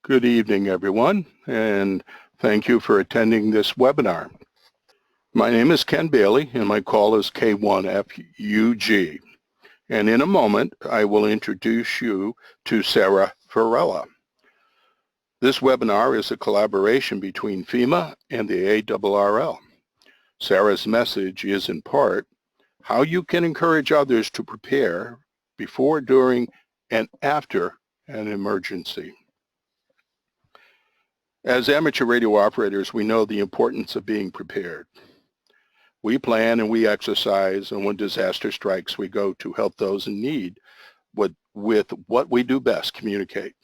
Good evening, everyone, and thank you for attending this webinar. My name is Ken Bailey, and my call is K1FUG. And in a moment, I will introduce you to Sara Varela. This webinar is a collaboration between FEMA and the ARRL. Sara's message is, in part, how you can encourage others to prepare before, during, and after an emergency. As amateur radio operators, we know the importance of being prepared. We plan and we exercise, and when disaster strikes, we go to help those in need with what we do best, communicate.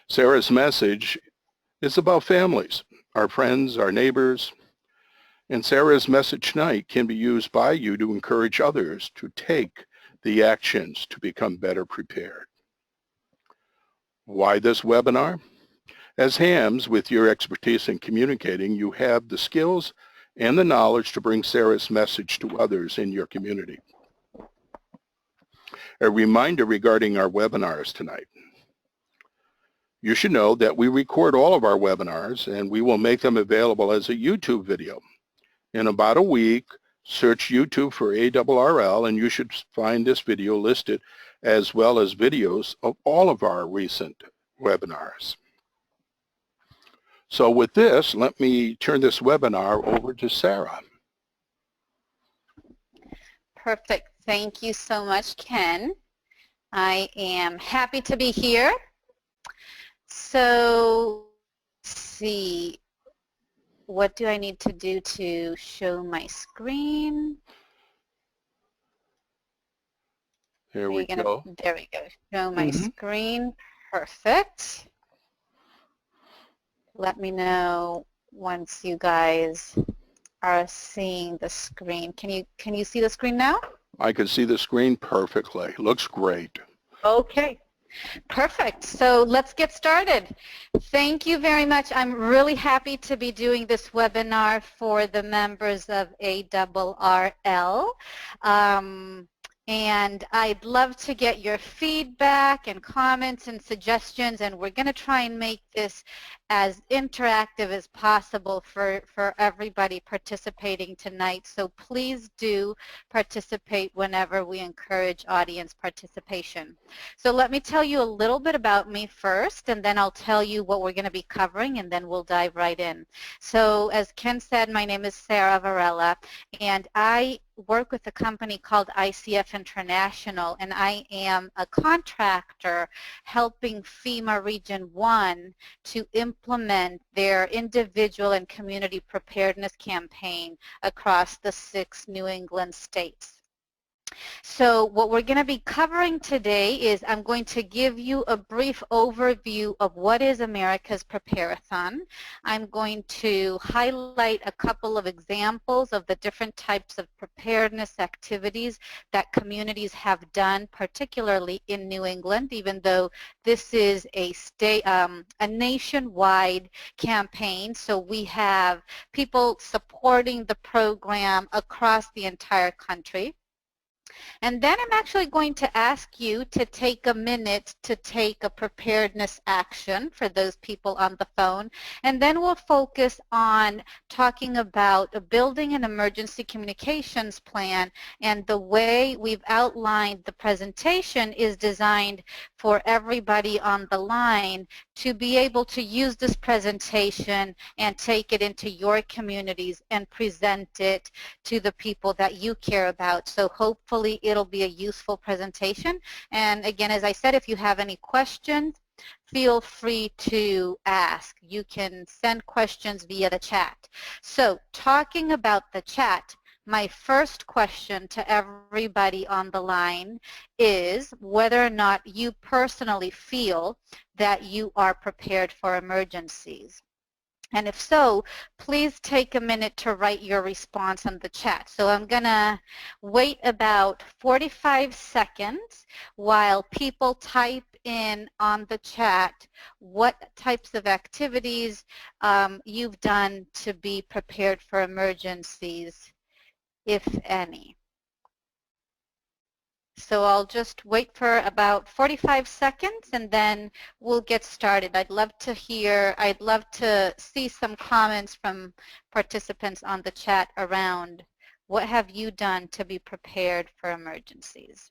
Sara's message is about families, our friends, our neighbors, and Sara's message tonight can be used by you to encourage others to take the actions to become better prepared. Why this webinar? As hams, with your expertise in communicating, you have the skills and the knowledge to bring Sara's message to others in your community. A reminder regarding our webinars tonight. You should know that we record all of our webinars and we will make them available as a YouTube video. In about a week, search YouTube for ARRL and you should find this video listed as well as videos of all of our recent webinars. So with this, let me turn this webinar over to Sara. Perfect. Thank you so much, Ken. I am happy to be here. So, let's see. What do I need to do to show my screen? There we go. There we go. Show my screen. Perfect. Let me know once you guys are seeing the screen. Can you see the screen now? I can see the screen perfectly. Looks great. Okay. Perfect. So let's get started. Thank you very much. I'm really happy to be doing this webinar for the members of ARRL. And I'd love to get your feedback and comments and suggestions, and we're going to try and make this as interactive as possible for everybody participating tonight. So please do participate whenever we encourage audience participation. So let me tell you a little bit about me first, and then I'll tell you what we're going to be covering, and then we'll dive right in. So as Ken said, my name is Sara Varela, and I work with a company called ICF International, and I am a contractor helping FEMA Region 1 to implement their individual and community preparedness campaign across the 6 New England states. So what we're going to be covering today is I'm going to give you a brief overview of what is America's Prepareathon. I'm going to highlight a couple of examples of the different types of preparedness activities that communities have done, particularly in New England, even though this is a nationwide campaign. So we have people supporting the program across the entire country. And then I'm actually going to ask you to take a minute to take a preparedness action for those people on the phone. And then we'll focus on talking about building an emergency communications plan, and the way we've outlined the presentation is designed for everybody on the line to be able to use this presentation and take it into your communities and present it to the people that you care about. So hopefully it'll be a useful presentation. And again, as I said, if you have any questions, feel free to ask. You can send questions via the chat. So talking about the chat, my first question to everybody on the line is whether or not you personally feel that you are prepared for emergencies. And if so, please take a minute to write your response in the chat. So I'm going to wait about 45 seconds while people type in on the chat what types of activities you've done to be prepared for emergencies, if any. So I'll just wait for about 45 seconds and then we'll get started. I'd love to see some comments from participants on the chat around what have you done to be prepared for emergencies.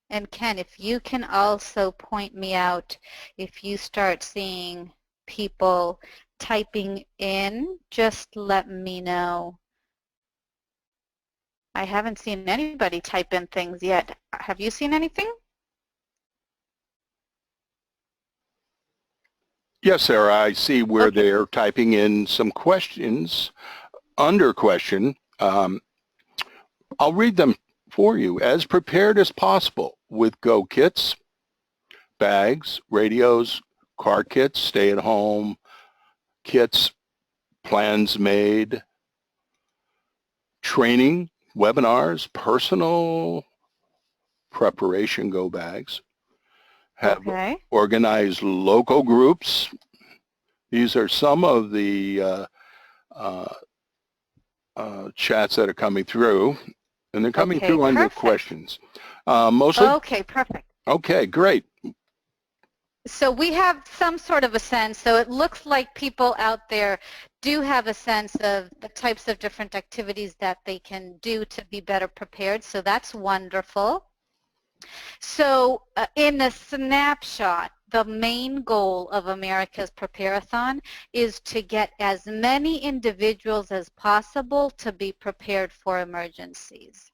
And Ken, if you can also point me out if you start seeing people typing in, just let me know. I haven't seen anybody type in things yet. Have you seen anything? Yes, Sarah, I see where Okay. they're typing in some questions under question. I'll read them for you. As prepared as possible with go kits, bags, radios, car kits, stay-at-home kits, plans made, training, webinars, personal preparation go bags, have Okay. organized local groups. These are some of the chats that are coming through, and they're coming Okay, through under perfect. questions. Mostly? Okay, perfect. Okay, great. So we have some sort of a sense, so it looks like people out there do have a sense of the types of different activities that they can do to be better prepared, so that's wonderful. So in a snapshot, the main goal of America's Prepareathon is to get as many individuals as possible to be prepared for emergencies.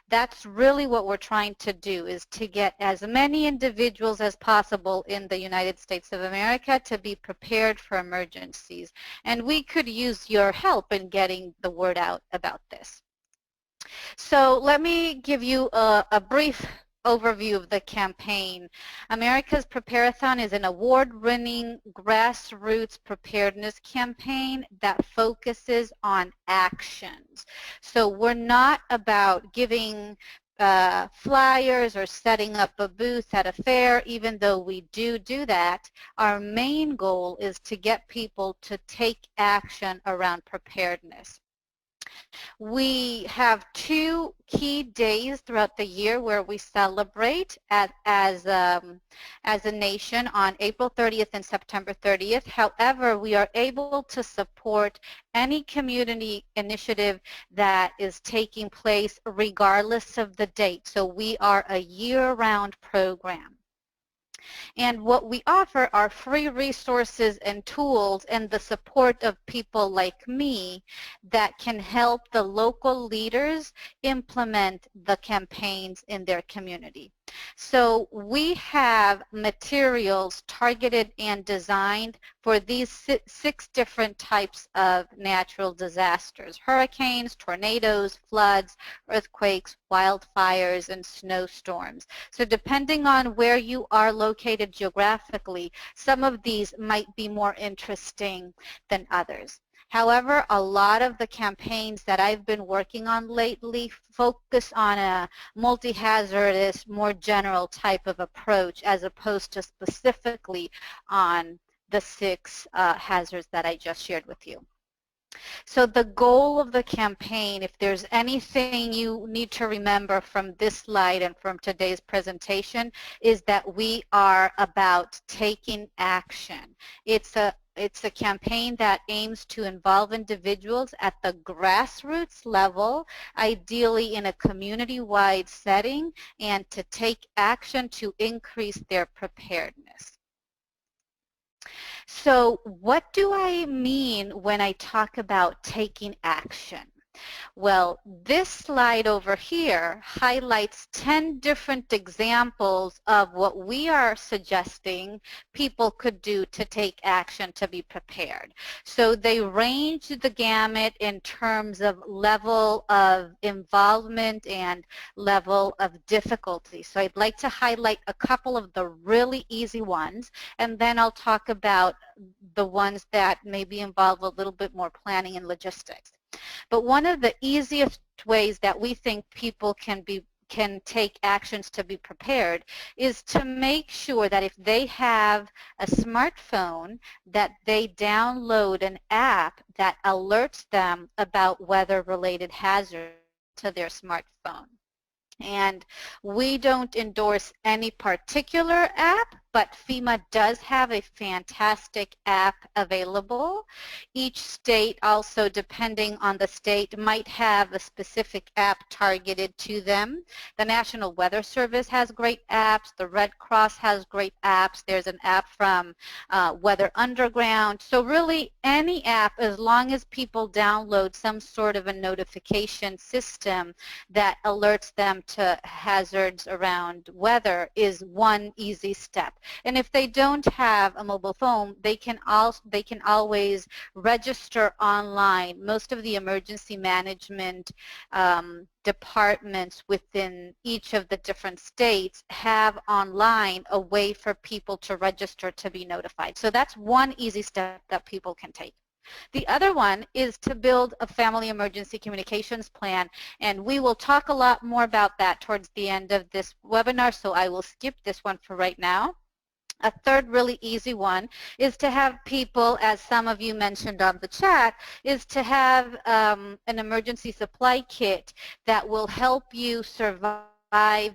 That's really what we're trying to do, is to get as many individuals as possible in the United States of America to be prepared for emergencies. And we could use your help in getting the word out about this. So let me give you a brief overview of the campaign. America's Prepareathon is an award-winning grassroots preparedness campaign that focuses on actions. So we're not about giving flyers or setting up a booth at a fair, even though we do that. Our main goal is to get people to take action around preparedness. We have two key days throughout the year where we celebrate as a nation on April 30th and September 30th. However, we are able to support any community initiative that is taking place regardless of the date. So we are a year-round program. And what we offer are free resources and tools and the support of people like me that can help the local leaders implement the campaigns in their community. So we have materials targeted and designed for these six different types of natural disasters: hurricanes, tornadoes, floods, earthquakes, wildfires, and snowstorms. So depending on where you are located geographically, some of these might be more interesting than others. However, a lot of the campaigns that I've been working on lately focus on a multi-hazardous, more general type of approach as opposed to specifically on the six hazards that I just shared with you. So the goal of the campaign, if there's anything you need to remember from this slide and from today's presentation, is that we are about taking action. It's a campaign that aims to involve individuals at the grassroots level, ideally in a community-wide setting, and to take action to increase their preparedness. So what do I mean when I talk about taking action? Well, this slide over here highlights 10 different examples of what we are suggesting people could do to take action to be prepared. So they range the gamut in terms of level of involvement and level of difficulty. So I'd like to highlight a couple of the really easy ones, and then I'll talk about the ones that maybe involve a little bit more planning and logistics. But one of the easiest ways that we think people can can take actions to be prepared is to make sure that if they have a smartphone, that they download an app that alerts them about weather-related hazards to their smartphone. And we don't endorse any particular app, but FEMA does have a fantastic app available. Each state also, depending on the state, might have a specific app targeted to them. The National Weather Service has great apps. The Red Cross has great apps. There's an app from Weather Underground. So really any app, as long as people download some sort of a notification system that alerts them to hazards around weather, is one easy step. And if they don't have a mobile phone, they can always register online. Most of the emergency management departments within each of the different states have online a way for people to register to be notified. So that's one easy step that people can take. The other one is to build a family emergency communications plan, and we will talk a lot more about that towards the end of this webinar, so I will skip this one for right now. A third really easy one is to have people, as some of you mentioned on the chat, is to have an emergency supply kit that will help you survive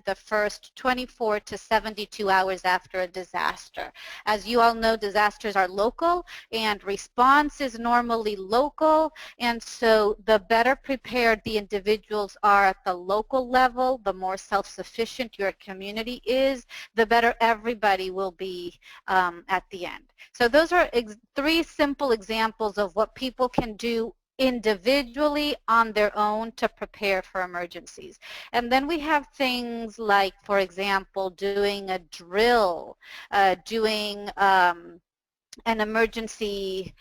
the first 24 to 72 hours after a disaster. As you all know, disasters are local and response is normally local, and so the better prepared the individuals are at the local level, the more self-sufficient your community is, the better everybody will be at the end. So those are three simple examples of what people can do individually on their own to prepare for emergencies. And then we have things like, for example, doing a drill, doing an emergency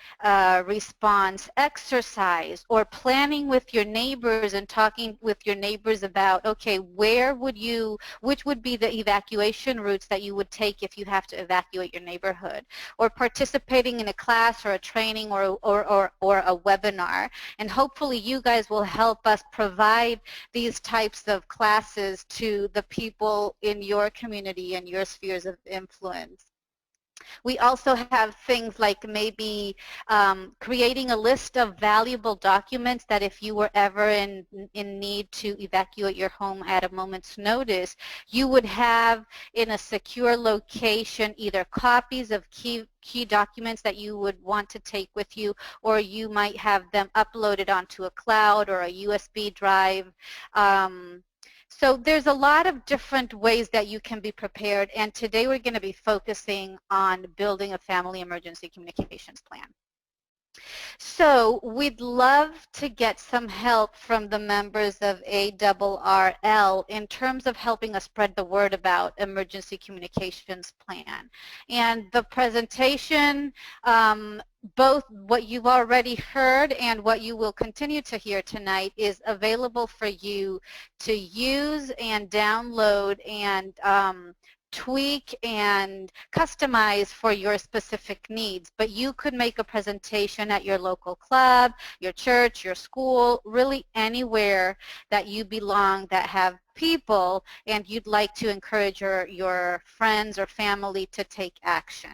response exercise, or planning with your neighbors and talking with your neighbors about, okay, which would be the evacuation routes that you would take if you have to evacuate your neighborhood, or participating in a class or a training or a webinar. And hopefully you guys will help us provide these types of classes to the people in your community and your spheres of influence. We also have things like maybe creating a list of valuable documents that if you were ever in need to evacuate your home at a moment's notice, you would have in a secure location either copies of key documents that you would want to take with you, or you might have them uploaded onto a cloud or a USB drive. So there's a lot of different ways that you can be prepared, and today we're going to be focusing on building a family emergency communications plan. So we'd love to get some help from the members of ARRL in terms of helping us spread the word about emergency communications plan. And the presentation, both what you've already heard and what you will continue to hear tonight, is available for you to use and download and tweak and customize for your specific needs. But you could make a presentation at your local club, your church, your school, really anywhere that you belong that have people and you'd like to encourage your friends or family to take action.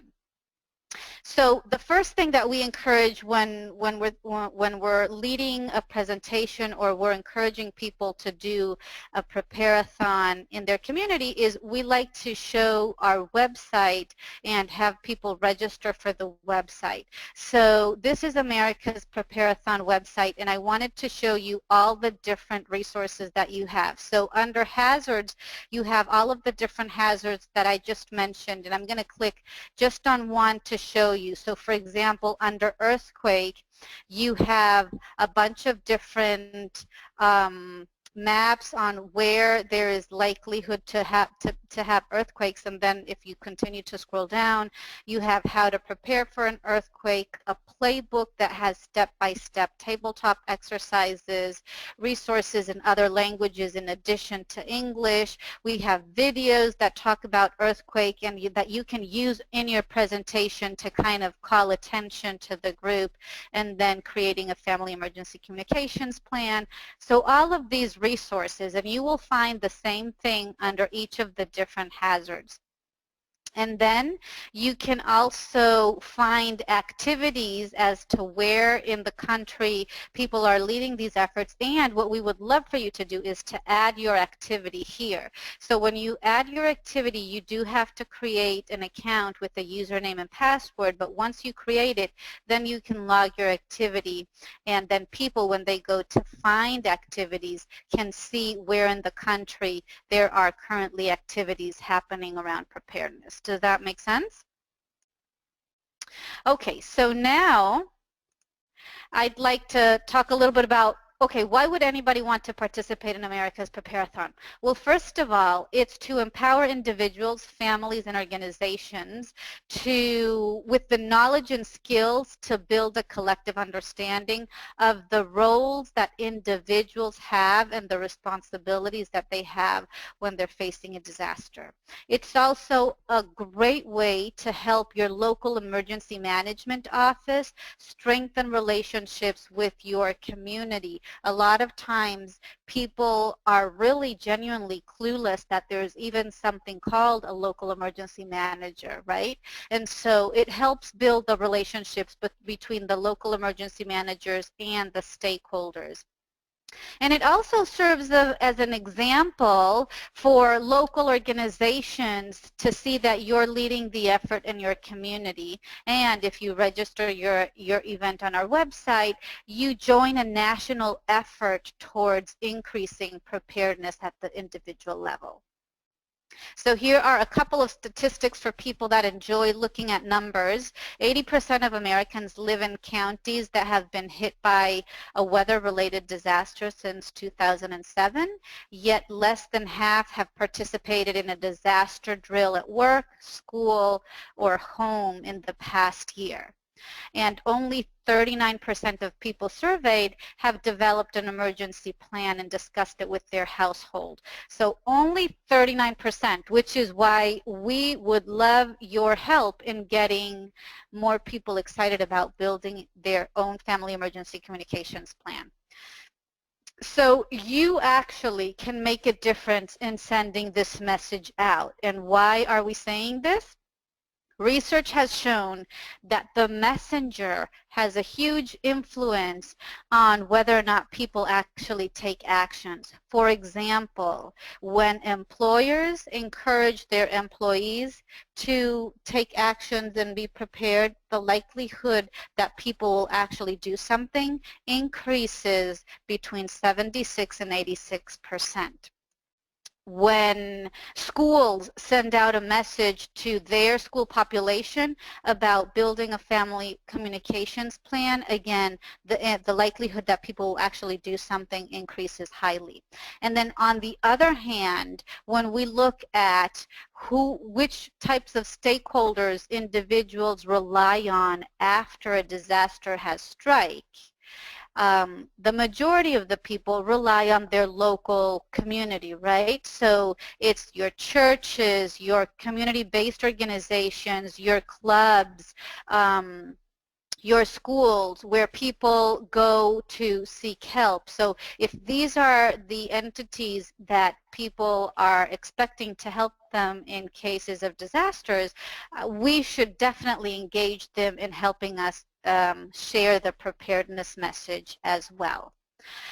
So the first thing that we encourage when we're leading a presentation or we're encouraging people to do a Prepareathon in their community is we like to show our website and have people register for the website. So this is America's Prepareathon website, and I wanted to show you all the different resources that you have. So under hazards, you have all of the different hazards that I just mentioned, and I'm going to click just on one to show you. So for example, under earthquake, you have a bunch of different maps on where there is likelihood to to have earthquakes, and then if you continue to scroll down, you have how to prepare for an earthquake, a playbook that has step-by-step tabletop exercises, resources in other languages in addition to English. We have videos that talk about earthquake and that you can use in your presentation to kind of call attention to the group, and then creating a family emergency communications plan. So all of these resources, and you will find the same thing under each of the different hazards. And then you can also find activities as to where in the country people are leading these efforts. And what we would love for you to do is to add your activity here. So when you add your activity, you do have to create an account with a username and password. But once you create it, then you can log your activity. And then people, when they go to find activities, can see where in the country there are currently activities happening around preparedness. Does that make sense? Okay, so now I'd like to talk a little bit about, okay, why would anybody want to participate in America's Prepareathon? Well, first of all, it's to empower individuals, families, and organizations with the knowledge and skills to build a collective understanding of the roles that individuals have and the responsibilities that they have when they're facing a disaster. It's also a great way to help your local emergency management office strengthen relationships with your community. A lot of times people are really genuinely clueless that there's even something called a local emergency manager, right? And so it helps build the relationships between the local emergency managers and the stakeholders. And it also serves as an example for local organizations to see that you're leading the effort in your community. And if you register your event on our website, you join a national effort towards increasing preparedness at the individual level. So here are a couple of statistics for people that enjoy looking at numbers. 80% of Americans live in counties that have been hit by a weather-related disaster since 2007, yet less than half have participated in a disaster drill at work, school, or home in the past year. And only 39% of people surveyed have developed an emergency plan and discussed it with their household. So only 39%, which is why we would love your help in getting more people excited about building their own family emergency communications plan. So you actually can make a difference in sending this message out. And why are we saying this? Research has shown that the messenger has a huge influence on whether or not people actually take actions. For example, when employers encourage their employees to take actions and be prepared, the likelihood that people will actually do something increases between 76 and 86%. When schools send out a message to their school population about building a family communications plan, again, the likelihood that people will actually do something increases highly. And then on the other hand, when we look at which types of stakeholders individuals rely on after a disaster has struck, the majority of the people rely on their local community, right? So it's your churches, your community-based organizations, your clubs, your schools, where people go to seek help. So if these are the entities that people are expecting to help them in cases of disasters, we should definitely engage them in helping us share the preparedness message as well.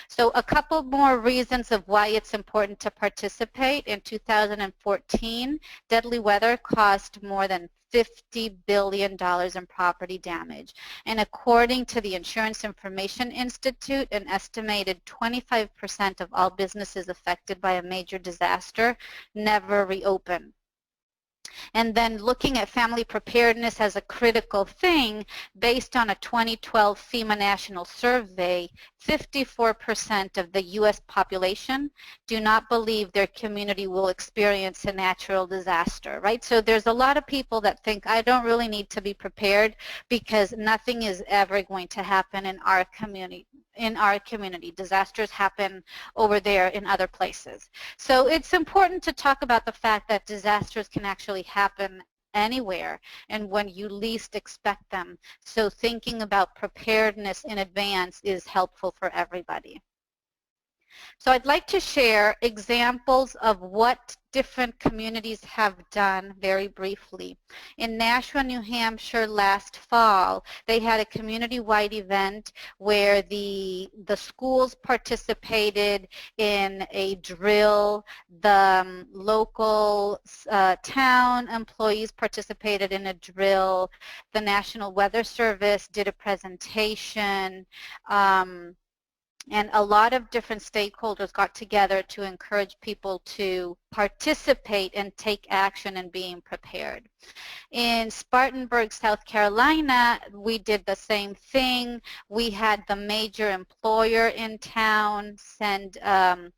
So a couple more reasons of why it's important to participate. In 2014, deadly weather caused more than $50 billion in property damage. And according to the Insurance Information Institute, an estimated 25% of all businesses affected by a major disaster never reopen. And then looking at family preparedness as a critical thing, based on a 2012 FEMA national survey, 54% of the U.S. population do not believe their community will experience a natural disaster, right? So there's a lot of people that think, I don't really need to be prepared because nothing is ever going to happen in our community. Disasters happen over there in other places. So it's important to talk about the fact that disasters can actually happen anywhere and when you least expect them. So thinking about preparedness in advance is helpful for everybody. So I'd like to share examples of what different communities have done very briefly. In Nashua, New Hampshire last fall, they had a community-wide event where the schools participated in a drill, the local town employees participated in a drill, the National Weather Service did a presentation, and a lot of different stakeholders got together to encourage people to participate and take action in being prepared. In Spartanburg, South Carolina, we did the same thing. We had the major employer in town send a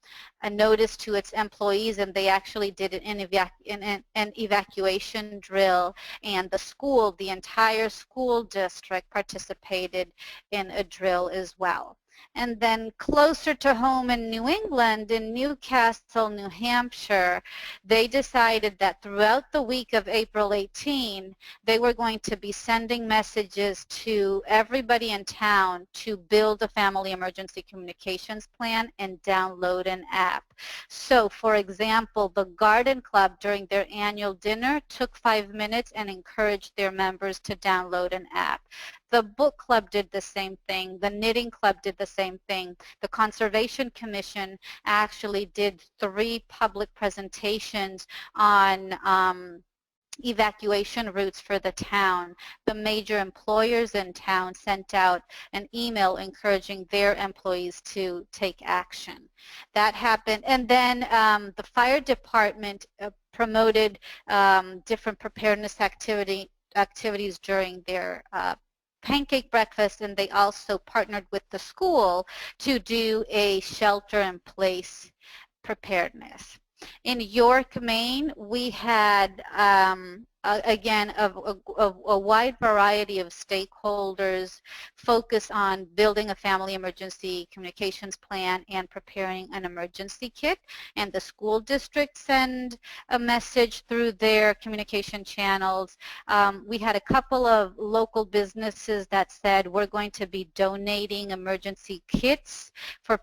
notice to its employees, and they actually did an evacuation drill, and the entire school district participated in a drill as well. And then closer to home in New England, in Newcastle, New Hampshire, they decided that throughout the week of April 18, they were going to be sending messages to everybody in town to build a family emergency communications plan and download an app. So, for example, the Garden Club during their annual dinner took 5 minutes and encouraged their members to download an app. The book club did the same thing. The knitting club did the same thing. The Conservation Commission actually did 3 public presentations on evacuation routes for the town. The major employers in town sent out an email encouraging their employees to take action. That happened. And then the fire department promoted different preparedness activities during their pancake breakfast, and they also partnered with the school to do a shelter-in-place preparedness. In York, Maine, we had, again, a wide variety of stakeholders focus on building a family emergency communications plan and preparing an emergency kit. And the school district send a message through their communication channels. We had a couple of local businesses that said we're going to be donating emergency kits for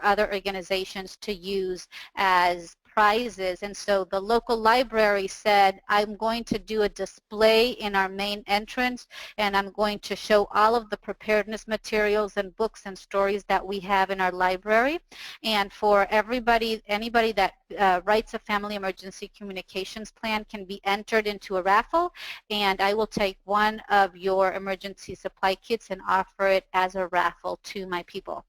other organizations to use as prizes. And so the local library said, I'm going to do a display in our main entrance, and I'm going to show all of the preparedness materials and books and stories that we have in our library. And for anybody that writes a family emergency communications plan can be entered into a raffle, and I will take one of your emergency supply kits and offer it as a raffle to my people.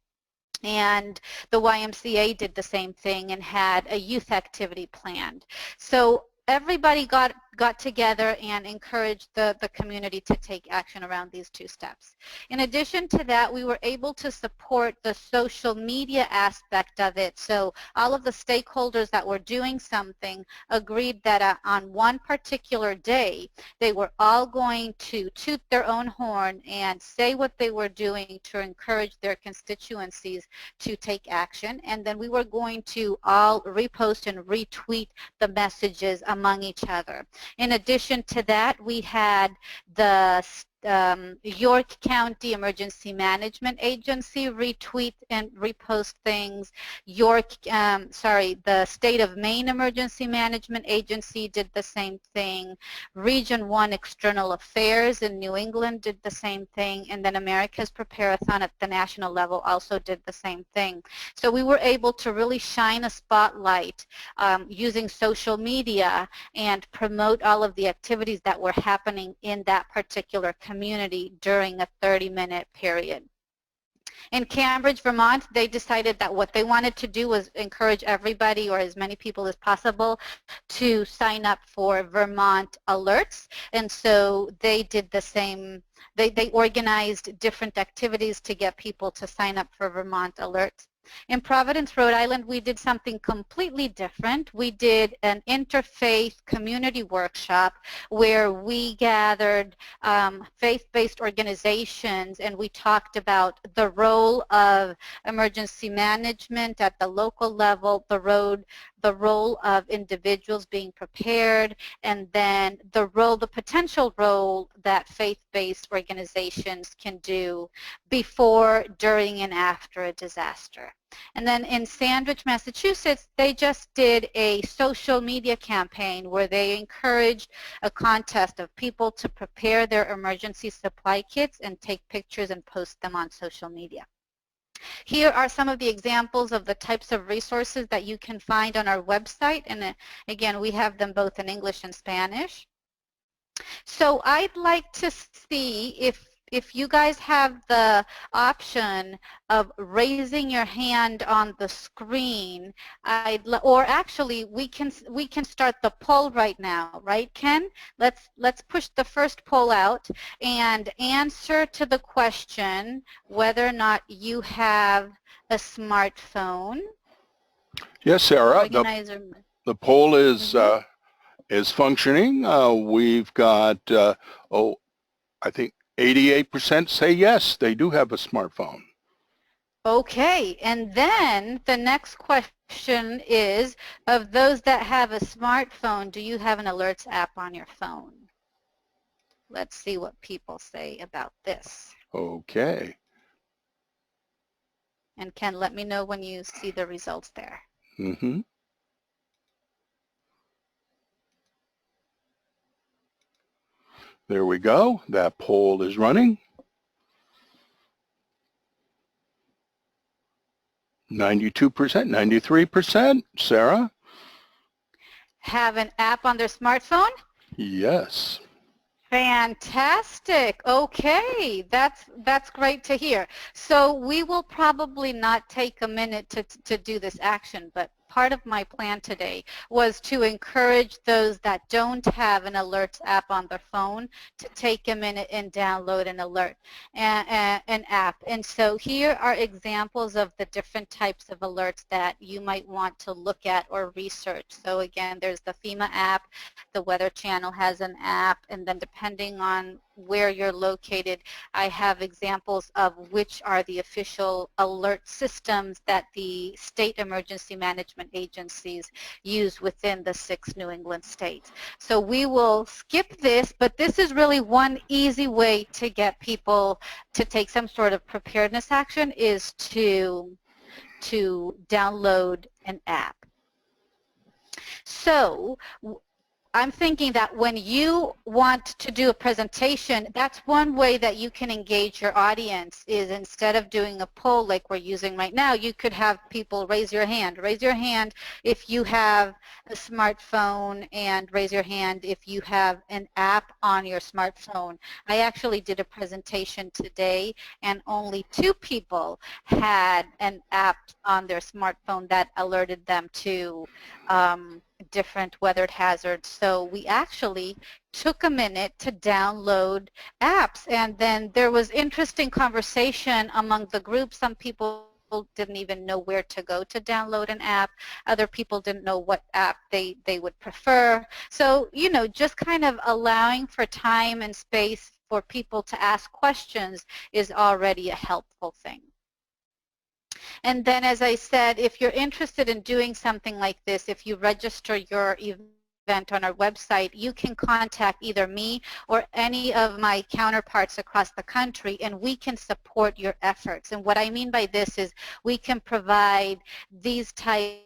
And the YMCA did the same thing and had a youth activity planned. So everybody got together and encouraged the community to take action around these 2 steps. In addition to that, we were able to support the social media aspect of it. So all of the stakeholders that were doing something agreed that on one particular day, they were all going to toot their own horn and say what they were doing to encourage their constituencies to take action. And then we were going to all repost and retweet the messages among each other. In addition to that, we had the York County Emergency Management Agency retweet and repost things. The State of Maine Emergency Management Agency did the same thing. Region 1 External Affairs in New England did the same thing. And then America's Prepareathon at the national level also did the same thing. So we were able to really shine a spotlight using social media and promote all of the activities that were happening in that particular community during a 30-minute period. In Cambridge, Vermont, they decided that what they wanted to do was encourage everybody, or as many people as possible, to sign up for Vermont alerts. And so they did the same. They organized different activities to get people to sign up for Vermont alerts. In Providence, Rhode Island, we did something completely different. We did an interfaith community workshop where we gathered faith-based organizations, and we talked about the role of emergency management at the local level, the role of individuals being prepared, and then the potential role that faith-based organizations can do before, during, and after a disaster. And then in Sandwich, Massachusetts, they just did a social media campaign where they encouraged a contest of people to prepare their emergency supply kits and take pictures and post them on social media. Here are some of the examples of the types of resources that you can find on our website, and again, we have them both in English and Spanish. So I'd like to see if you guys have the option of raising your hand on the screen, or actually we can start the poll right now, right, Ken? Let's push the first poll out and answer to the question whether or not you have a smartphone. Yes, Sarah. Organizer. The poll is functioning. We've got I think 88% say yes, they do have a smartphone. Okay, and then the next question is, of those that have a smartphone, do you have an alerts app on your phone? Let's see what people say about this. Okay. And Ken, let me know when you see the results there. Mm-hmm. There we go. That poll is running. 92%, 93%. Sarah? Have an app on their smartphone? Yes. Fantastic. Okay, that's great to hear. So we will probably not take a minute to do this action, but part of my plan today was to encourage those that don't have an alerts app on their phone to take a minute and download an app. And so here are examples of the different types of alerts that you might want to look at or research. So again, there's the FEMA app, the Weather Channel has an app, and then depending on where you're located, I have examples of which are the official alert systems that the state emergency management agencies use within the 6 New England states. So we will skip this, but this is really one easy way to get people to take some sort of preparedness action, is to download an app. So I'm thinking that when you want to do a presentation, that's one way that you can engage your audience, is instead of doing a poll like we're using right now, you could have people raise your hand. Raise your hand if you have a smartphone, and raise your hand if you have an app on your smartphone. I actually did a presentation today, and only 2 people had an app on their smartphone that alerted them to different weather hazards. So we actually took a minute to download apps, and then there was interesting conversation among the group. Some people didn't even know where to go to download an app. Other people didn't know what app they would prefer. So, you know, just kind of allowing for time and space for people to ask questions is already a helpful thing. And then, as I said, if you're interested in doing something like this, if you register your event on our website, you can contact either me or any of my counterparts across the country, and we can support your efforts. And what I mean by this is we can provide these types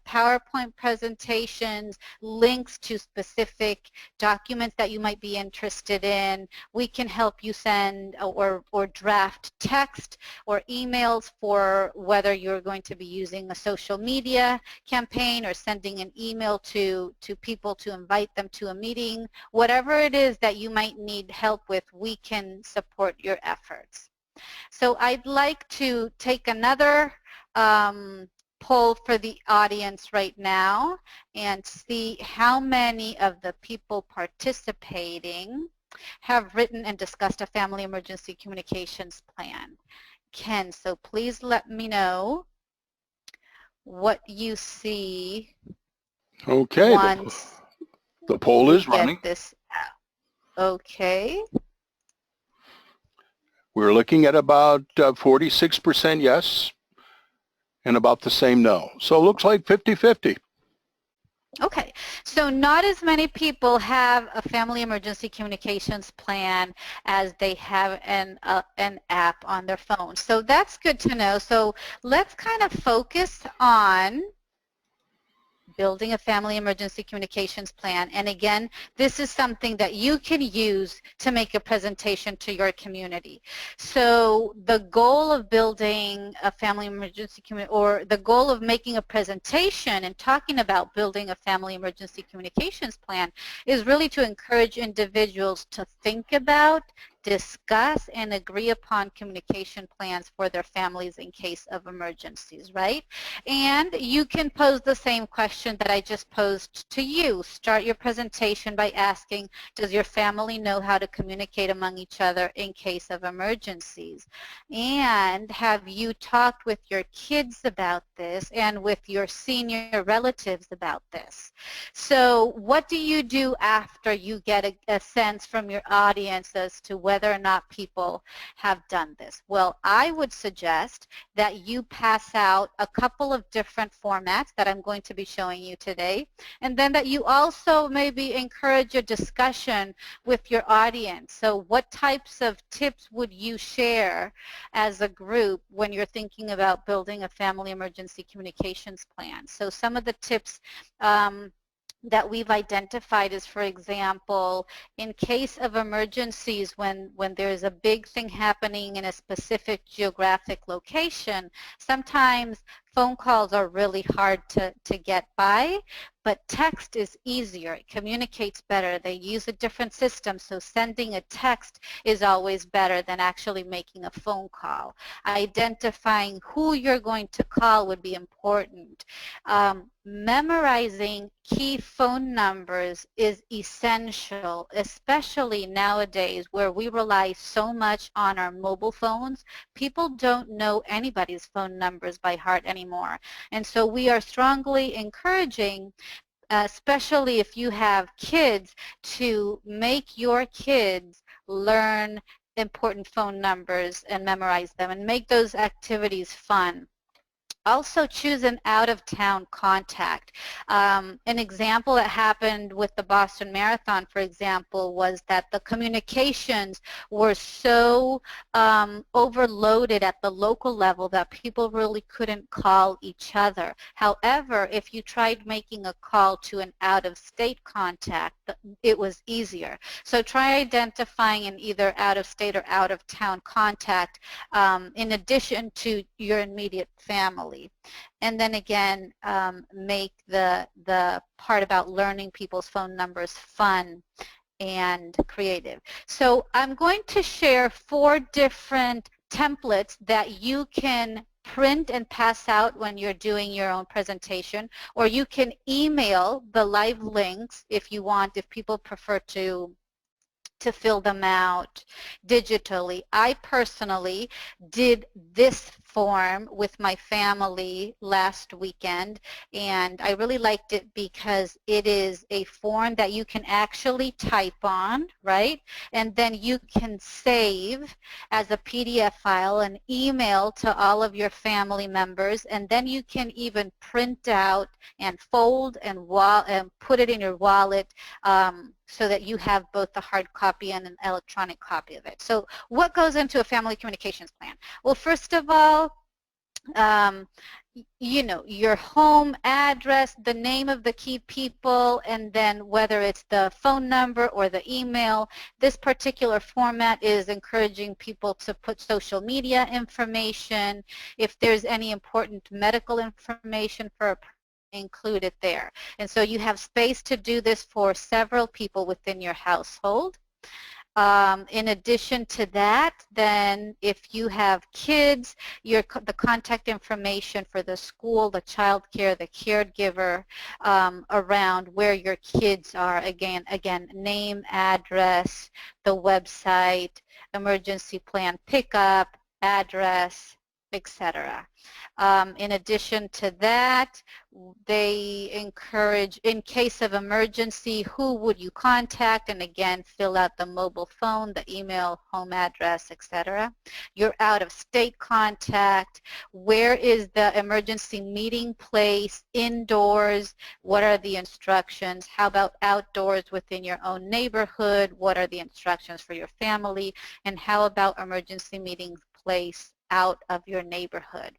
PowerPoint presentations, links to specific documents that you might be interested in. We can help you send or draft text or emails for whether you're going to be using a social media campaign or sending an email to people to invite them to a meeting. Whatever it is that you might need help with, we can support your efforts. So I'd like to take another poll for the audience right now and see how many of the people participating have written and discussed a family emergency communications plan. Ken, so please let me know what you see Okay, once the poll we is get running. this out. Okay. We're looking at about 46% yes and about the same no. So it looks like 50-50. Okay, so not as many people have a family emergency communications plan as they have an app on their phone. So that's good to know. So let's kind of focus on building a family emergency communications plan. And again, this is something that you can use to make a presentation to your community. So the goal of building a family emergency community, or the goal of making a presentation and talking about building a family emergency communications plan, is really to encourage individuals to think about, discuss, and agree upon communication plans for their families in case of emergencies, right? And you can pose the same question that I just posed to you. Start your presentation by asking, does your family know how to communicate among each other in case of emergencies? And have you talked with your kids about this and with your senior relatives about this? So what do you do after you get a sense from your audience as to whether or not people have done this? Well, I would suggest that you pass out a couple of different formats that I'm going to be showing you today, and then that you also maybe encourage a discussion with your audience. So what types of tips would you share as a group when you're thinking about building a family emergency communications plan? So some of the tips that we've identified is, for example, in case of emergencies, when there's a big thing happening in a specific geographic location, sometimes phone calls are really hard to get by, but text is easier. It communicates better. They use a different system, so sending a text is always better than actually making a phone call. Identifying who you're going to call would be important. Memorizing key phone numbers is essential, especially nowadays where we rely so much on our mobile phones. People don't know anybody's phone numbers by heart anymore. And so we are strongly encouraging, especially if you have kids, to make your kids learn important phone numbers and memorize them and make those activities fun. Also choose an out-of-town contact. An example that happened with the Boston Marathon, for example, was that the communications were so overloaded at the local level that people really couldn't call each other. However, if you tried making a call to an out-of-state contact, it was easier. So try identifying an either out-of-state or out-of-town contact in addition to your immediate family. And then again, make the part about learning people's phone numbers fun and creative. So I'm going to share 4 different templates that you can print and pass out when you're doing your own presentation, or you can email the live links if you want, if people prefer to fill them out digitally. I personally did this form with my family last weekend, and I really liked it because it is a form that you can actually type on, right? And then you can save as a PDF file and email to all of your family members, and then you can even print out and fold and put it in your wallet so that you have both the hard copy and an electronic copy of it. So what goes into a family communications plan? Well, first of all, you know, your home address, the name of the key people, and then whether it's the phone number or the email. This particular format is encouraging people to put social media information. If there's any important medical information for a person, include it there. And so you have space to do this for several people within your household. In addition to that, then if you have kids, the contact information for the school, the child care, the caregiver around where your kids are, again, name, address, the website, emergency plan pickup, address, etc. In addition to that, they encourage, in case of emergency, who would you contact, and again, fill out the mobile phone, the email, home address, etc. Your out-of-state contact, where is the emergency meeting place, indoors, what are the instructions, how about outdoors within your own neighborhood, what are the instructions for your family, and how about emergency meeting place out of your neighborhood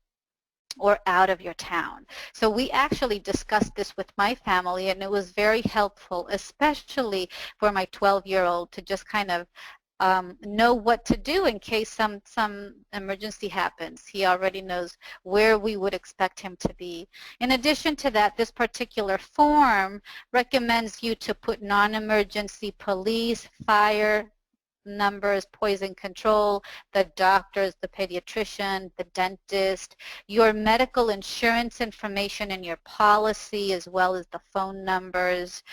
or out of your town. So we actually discussed this with my family, and it was very helpful, especially for my 12-year-old to just kind of know what to do in case some emergency happens. He already knows where we would expect him to be. In addition to that, this particular form recommends you to put non-emergency police, fire, numbers, poison control, the doctors, the pediatrician, the dentist, your medical insurance information and your policy, as well as the phone numbers,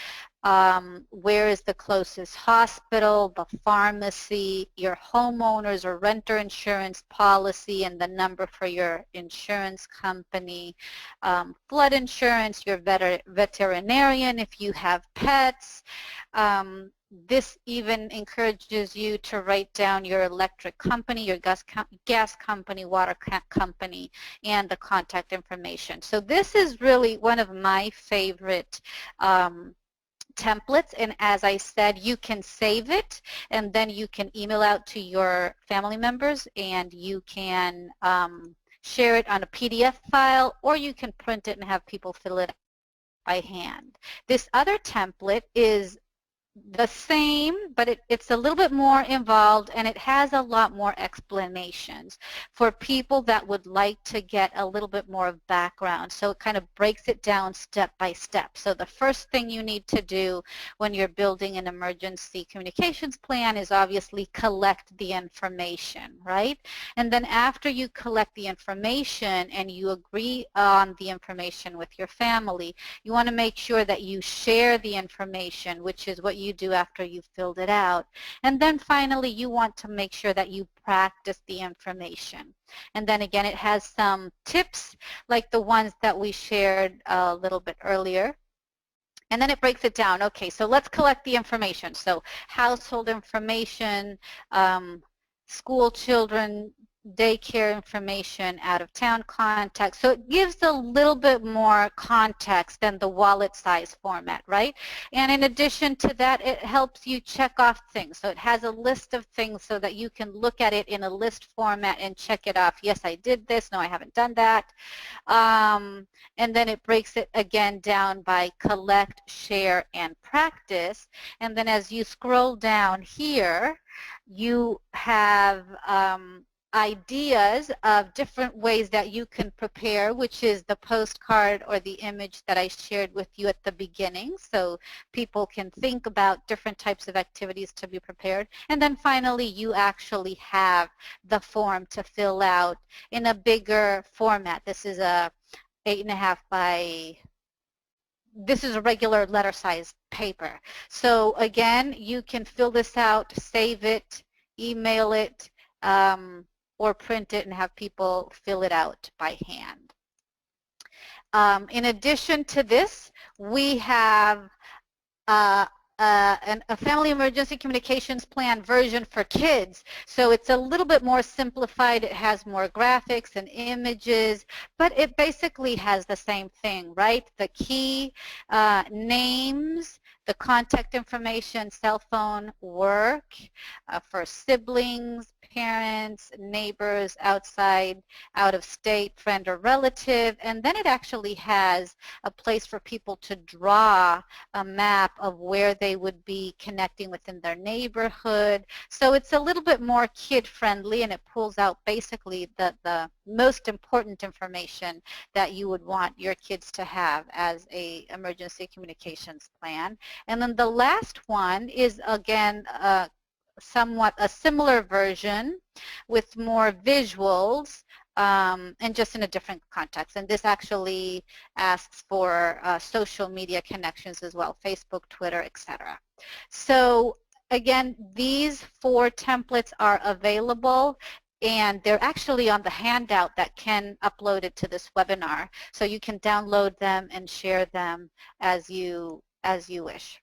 where is the closest hospital, the pharmacy, your homeowners or renter insurance policy and the number for your insurance company, flood insurance, your veterinarian if you have pets. This even encourages you to write down your electric company, your gas company, water company, and the contact information. So this is really one of my favorite templates, and as I said, you can save it and then you can email out to your family members, and you can share it on a PDF file, or you can print it and have people fill it by hand. This other template is the same, but it's a little bit more involved, and it has a lot more explanations for people that would like to get a little bit more of background. So it kind of breaks it down step by step. So the first thing you need to do when you're building an emergency communications plan is obviously collect the information, right? And then after you collect the information and you agree on the information with your family, you want to make sure that you share the information, which is what you do after you've filled it out. And then finally, you want to make sure that you practice the information. And then again, it has some tips like the ones that we shared a little bit earlier. And then it breaks it down. Okay, so let's collect the information. So household information, school children, daycare information, out-of-town contact. So it gives a little bit more context than the wallet size format, right? And in addition to that, it helps you check off things. So it has a list of things so that you can look at it in a list format and check it off. Yes, I did this. No, I haven't done that. And then it breaks it again down by collect, share, and practice. And then as you scroll down here, you have ideas of different ways that you can prepare, which is the postcard or the image that I shared with you at the beginning, so people can think about different types of activities to be prepared. And then finally, you actually have the form to fill out in a bigger format. This is a 8.5 by, this is a regular letter size paper. So again, you can fill this out, save it, email it, or print it and have people fill it out by hand. In addition to this, we have a family emergency communications plan version for kids. So it's a little bit more simplified. It has more graphics and images, but it basically has the same thing, right? The key names, the contact information, cell phone, work, for siblings, parents, neighbors, outside, out of state, friend or relative, and then it actually has a place for people to draw a map of where they would be connecting within their neighborhood. So it's a little bit more kid-friendly, and it pulls out basically the most important information that you would want your kids to have as a emergency communications plan. And then the last one is, again, somewhat a similar version with more visuals, and just in a different context. And this actually asks for social media connections as well, Facebook, Twitter, etc. So again, these 4 templates are available, and they're actually on the handout that Ken uploaded to this webinar. So you can download them and share them as you wish.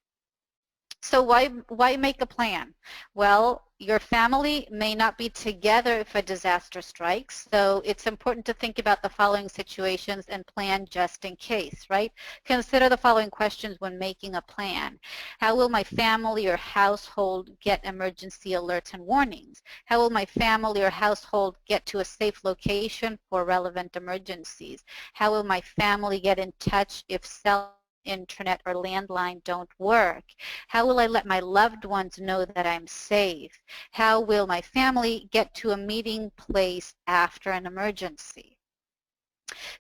So why make a plan? Well, your family may not be together if a disaster strikes, so it's important to think about the following situations and plan just in case, right? Consider the following questions when making a plan. How will my family or household get emergency alerts and warnings? How will my family or household get to a safe location for relevant emergencies? How will my family get in touch if cell internet or landline don't work? How will I let my loved ones know that I'm safe? How will my family get to a meeting place after an emergency?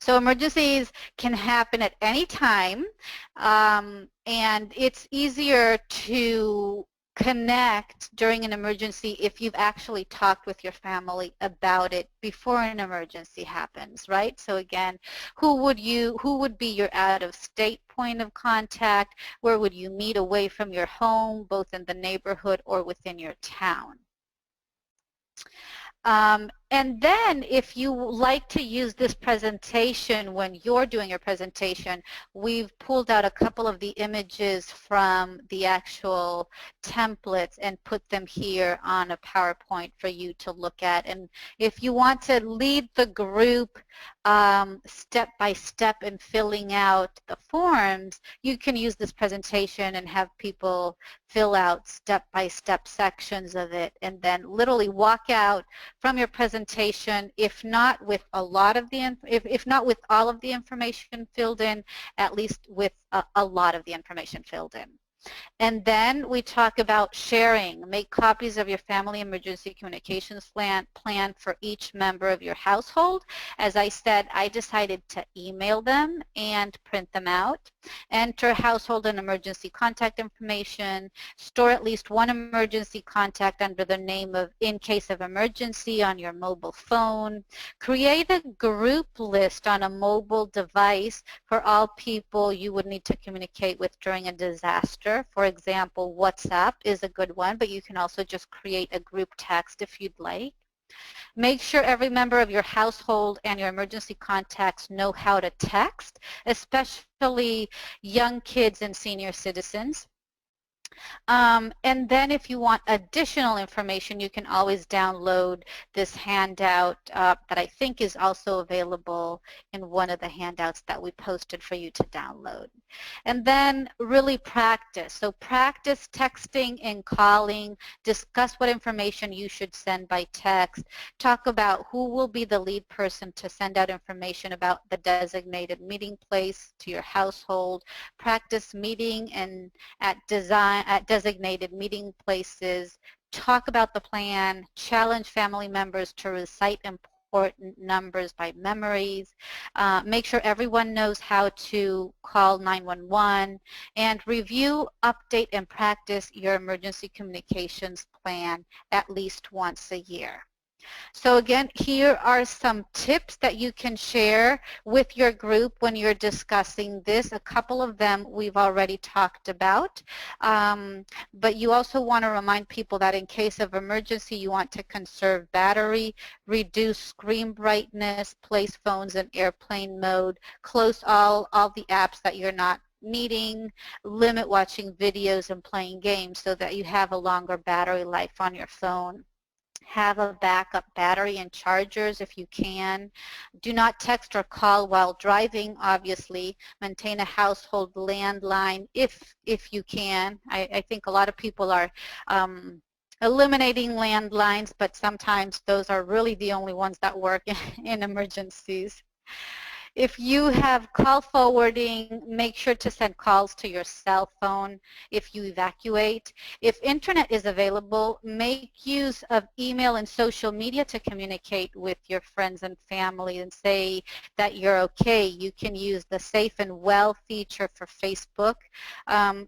So emergencies can happen at any time, and it's easier to connect during an emergency if you've actually talked with your family about it before an emergency happens, right? So again, who would be your out-of-state point of contact? Where would you meet away from your home, both in the neighborhood or within your town? And then if you like to use this presentation when you're doing your presentation, we've pulled out a couple of the images from the actual templates and put them here on a PowerPoint for you to look at. And if you want to lead the group step by step in filling out the forms, you can use this presentation and have people fill out step-by-step sections of it, and then literally walk out from your presentation, if not with a lot of the, if not with all of the information filled in, at least with a lot of the information filled in. And then we talk about sharing. Make copies of your family emergency communications plan for each member of your household. As I said, I decided to email them and print them out. Enter household and emergency contact information. Store at least one emergency contact under the name of in case of emergency on your mobile phone. Create a group list on a mobile device for all people you would need to communicate with during a disaster. For example, WhatsApp is a good one, but you can also just create a group text if you'd like. Make sure every member of your household and your emergency contacts know how to text, especially young kids and senior citizens. And then if you want additional information, you can always download this handout that I think is also available in one of the handouts that we posted for you to download. And then really practice. So practice texting and calling. Discuss what information you should send by text. Talk about who will be the lead person to send out information about the designated meeting place to your household. Practice meeting and at designated meeting places. Talk about the plan. Challenge family members to recite important numbers by memories. Make sure everyone knows how to call 911, and review, update, and practice your emergency communications plan at least once a year. So again, here are some tips that you can share with your group when you're discussing this. A couple of them we've already talked about, but you also want to remind people that in case of emergency, you want to conserve battery, reduce screen brightness, place phones in airplane mode, close all the apps that you're not needing, limit watching videos and playing games so that you have a longer battery life on your phone. Have a backup battery and chargers if you can. Do not text or call while driving, obviously. Maintain a household landline if you can. I think a lot of people are eliminating landlines, but sometimes those are really the only ones that work in emergencies. If you have call forwarding, make sure to send calls to your cell phone if you evacuate. If internet is available, make use of email and social media to communicate with your friends and family and say that you're okay. You can use the Safe and Well feature for Facebook.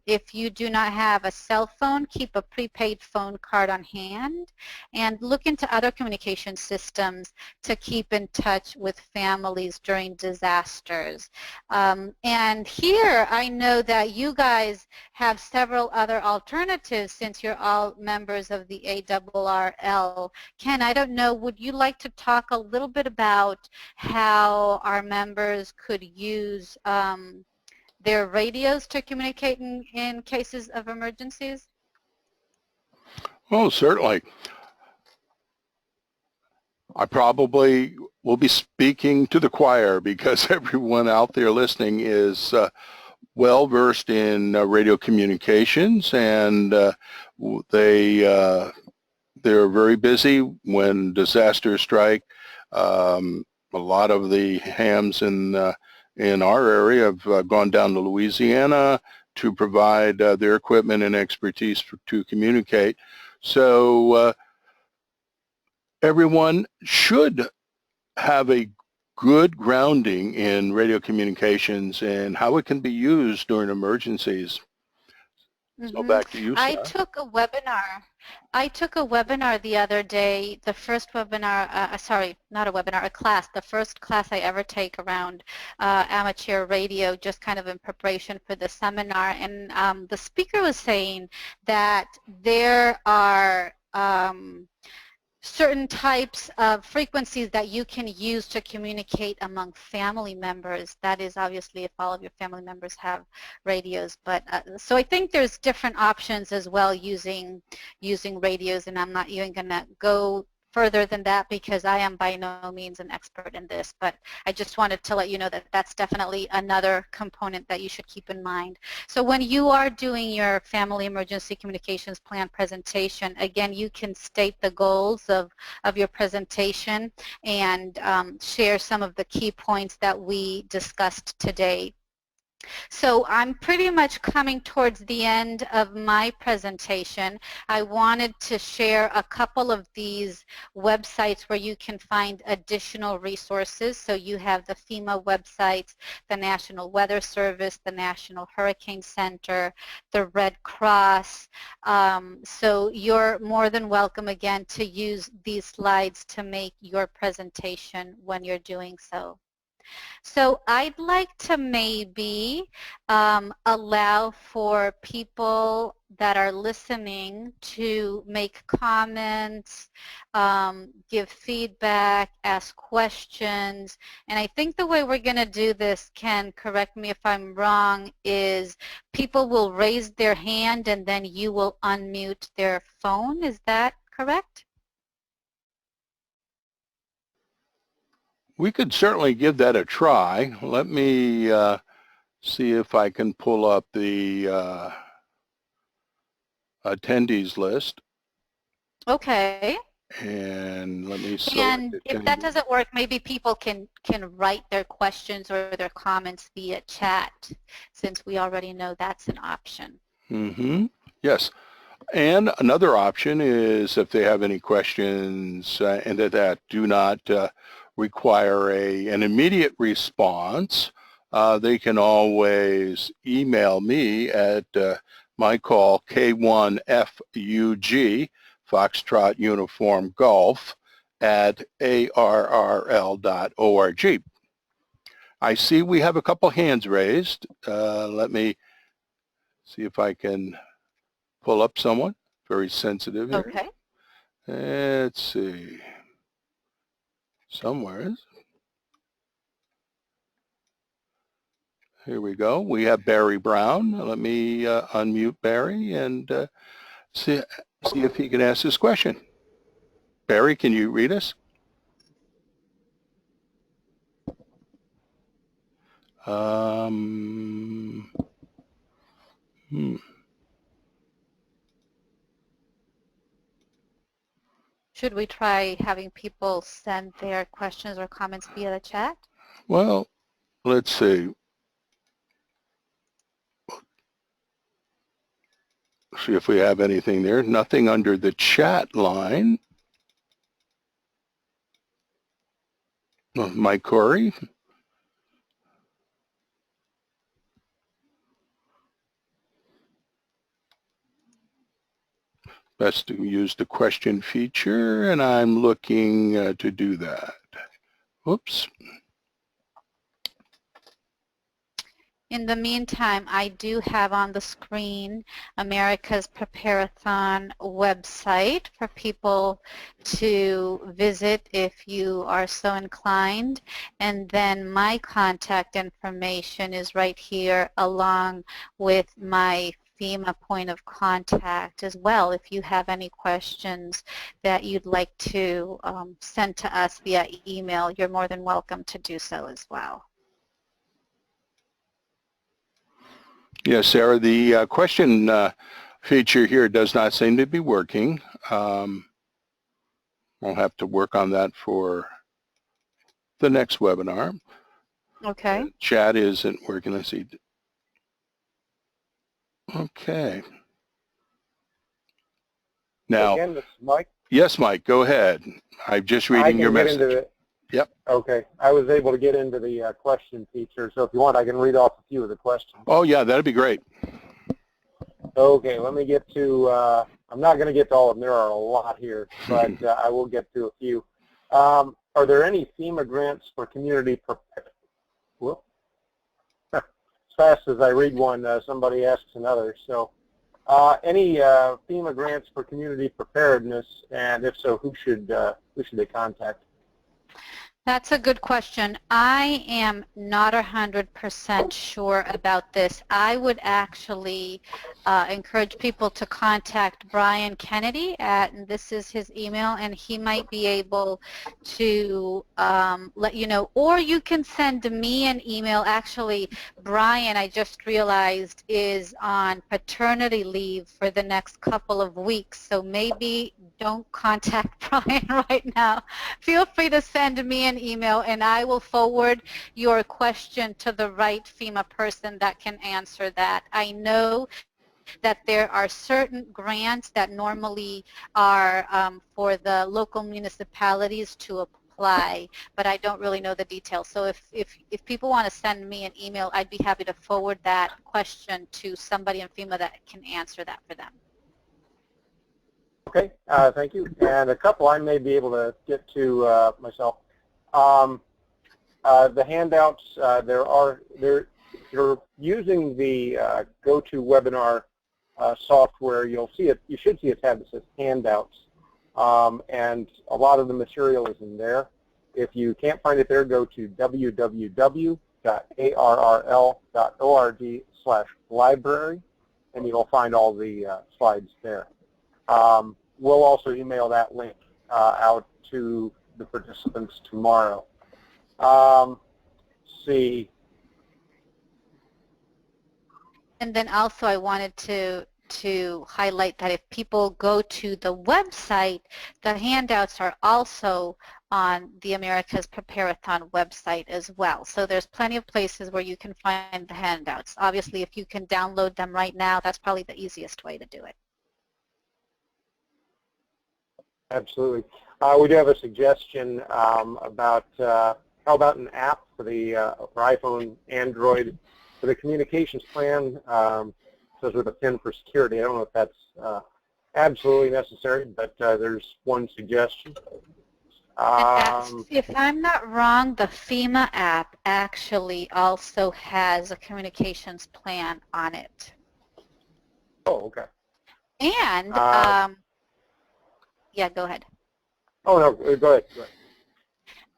If you do not have a cell phone, keep a prepaid phone card on hand and look into other communication systems to keep in touch with families during disasters. And here I know that you guys have several other alternatives since you're all members of the ARRL. Ken, I don't know, would you like to talk a little bit about how our members could use their radios to communicate in cases of emergencies? Oh, certainly. I probably will be speaking to the choir because everyone out there listening is well versed in radio communications, and they're very busy when disasters strike. A lot of the hams in our area have gone down to Louisiana to provide their equipment and expertise to communicate. So everyone should have a good grounding in radio communications and how it can be used during emergencies. So back to you, I Sara. took a webinar. I took a webinar the other day, the first webinar, sorry, not a webinar, a class, the first class I ever take around amateur radio, just kind of in preparation for the seminar. And the speaker was saying that there are certain types of frequencies that you can use to communicate among family members. That is obviously if all of your family members have radios. But so I think there's different options as well using radios, and I'm not even going to go further than that because I am by no means an expert in this, but I just wanted to let you know that that's definitely another component that you should keep in mind. So when you are doing your family emergency communications plan presentation, again, you can state the goals of your presentation and share some of the key points that we discussed today. So I'm pretty much coming towards the end of my presentation. I wanted to share a couple of these websites where you can find additional resources. So you have the FEMA websites, the National Weather Service, the National Hurricane Center, the Red Cross. So you're more than welcome again to use these slides to make your presentation when you're doing so. So I'd like to maybe allow for people that are listening to make comments, give feedback, ask questions. And I think the way we're going to do this, Ken, correct me if I'm wrong, is people will raise their hand and then you will unmute their phone. Is that correct? We could certainly give that a try. Let me see if I can pull up the attendees list. Okay. And let me select And if that attendee. doesn't work, maybe people can write their questions or their comments via chat, since we already know that's an option. Yes. And another option is if they have any questions and that do not require an immediate response, they can always email me at my call K1FUG, Foxtrot Uniform Golf, at ARRL.org. I see we have a couple hands raised. Let me see if I can pull up someone. Very sensitive here. Okay. Let's see. Somewhere. Here we go. We have Barry Brown. Let me unmute Barry and see if he can ask this question. Barry, can you read us? Should we try having people send their questions or comments via the chat? Well, let's see. See if we have anything there. Nothing under the chat line. Mike Corey. Best to use the question feature, and I'm looking to do that. Oops. In the meantime, I do have on the screen America's Prepareathon website for people to visit if you are so inclined. And then my contact information is right here along with my FEMA point of contact as well. If you have any questions that you'd like to send to us via email, you're more than welcome to do so as well. Yes, Sarah, the question feature here does not seem to be working. We'll have to work on that for the next webinar. Okay. Chat isn't working. Let's see. Okay. Now, again, this is Mike. Yes, Mike, go ahead. I'm just reading your message. Yep. Okay. I was able to get into the question feature, so if you want, I can read off a few of the questions. Oh, yeah, that'd be great. Okay, let me get to, I'm not going to get to all of them. There are a lot here, but I will get to a few. Are there any FEMA grants for community preparedness? Well, as fast as I read one, somebody asks another. So any FEMA grants for community preparedness, and if so, who should they contact? That's a good question. I am not 100% sure about this. I would actually encourage people to contact Brian Kennedy and this is his email, and he might be able to let you know. Or you can send me an email. Actually, Brian, I just realized, is on paternity leave for the next couple of weeks, so maybe don't contact Brian right now. Feel free to send me an email and I will forward your question to the right FEMA person that can answer that. I know that there are certain grants that normally are for the local municipalities to apply, but I don't really know the details. So if people want to send me an email, I'd be happy to forward that question to somebody in FEMA that can answer that for them. Okay, thank you. And a couple I may be able to get to myself. The handouts, you're using the GoToWebinar software. You'll see it. You should see a tab that says handouts, and a lot of the material is in there. If you can't find it there, go to www.arrl.org/library, and you'll find all the slides there. We'll also email that link out to the participants tomorrow. See. And then also I wanted to highlight that if people go to the website, the handouts are also on the America's Prepareathon website as well. So there's plenty of places where you can find the handouts. Obviously, if you can download them right now, that's probably the easiest way to do it. Absolutely. We do have a suggestion about how about an app for the for iPhone, Android, for the communications plan, says with a PIN for security. I don't know if that's absolutely necessary, but there's one suggestion. If I'm not wrong, the FEMA app actually also has a communications plan on it. Oh, okay. And yeah, go ahead. Oh, no, go ahead. Go ahead.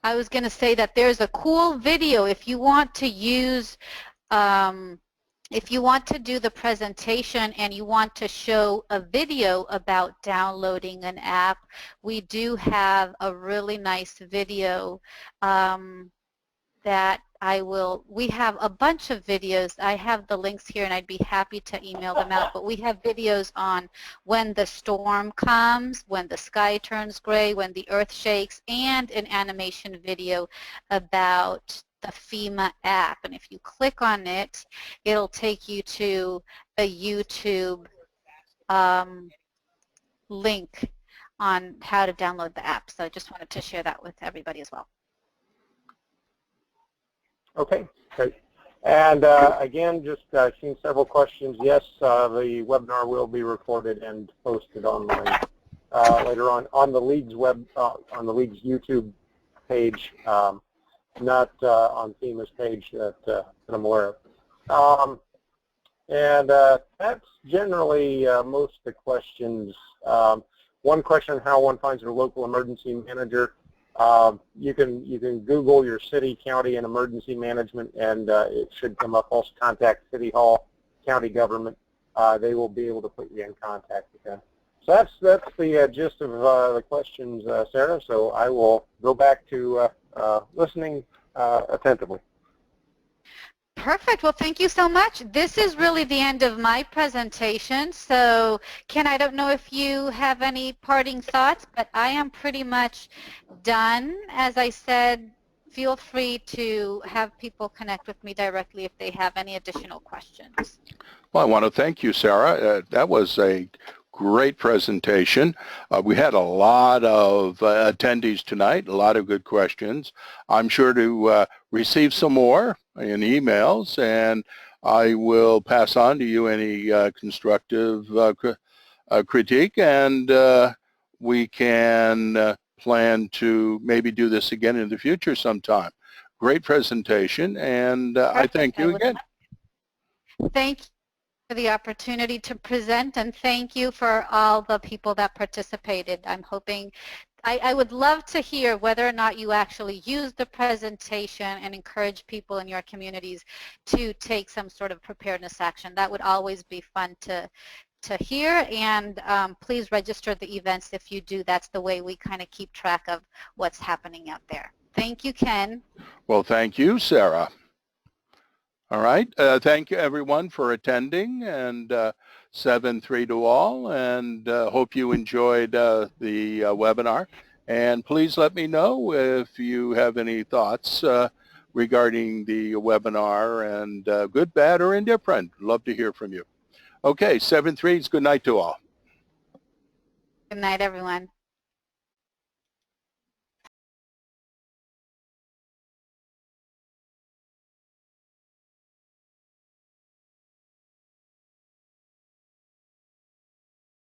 I was going to say that there's a cool video if you want to use, if you want to do the presentation and you want to show a video about downloading an app, we do have a really nice video that we have a bunch of videos. I have the links here and I'd be happy to email them out, but we have videos on when the storm comes, when the sky turns gray, when the earth shakes, and an animation video about the FEMA app. And if you click on it, it'll take you to a YouTube link on how to download the app. So I just wanted to share that with everybody as well. Okay, great. And again, just seen several questions. Yes, the webinar will be recorded and posted online later on the League's on the League's YouTube page, not on FEMA's page that I'm aware of. And that's generally most of the questions. One question: how one finds their local emergency manager. You can Google your city, county, and emergency management, and it should come up. Also contact City Hall, county government. They will be able to put you in contact with them. So that's the gist of the questions, Sarah. So I will go back to listening attentively. Perfect. Well, thank you so much. This is really the end of my presentation. So, Ken, I don't know if you have any parting thoughts, but I am pretty much done. As I said, feel free to have people connect with me directly if they have any additional questions. Well, I want to thank you, Sarah. That was a great presentation. We had a lot of attendees tonight, a lot of good questions. I'm sure to receive some more in emails, and I will pass on to you any constructive critique, and we can plan to maybe do this again in the future sometime. Great presentation, and I thank you again. Thank you for the opportunity to present, and thank you for all the people that participated. I'm hoping, I would love to hear whether or not you actually used the presentation and encourage people in your communities to take some sort of preparedness action. That would always be fun to hear, and please register the events if you do. That's the way we kind of keep track of what's happening out there. Thank you, Ken. Well, thank you, Sarah. All right. Thank you, everyone, for attending, and 7-3 to all, and hope you enjoyed the webinar. And please let me know if you have any thoughts regarding the webinar, and good, bad, or indifferent. Love to hear from you. Okay, 7-3 is good night to all. Good night, everyone.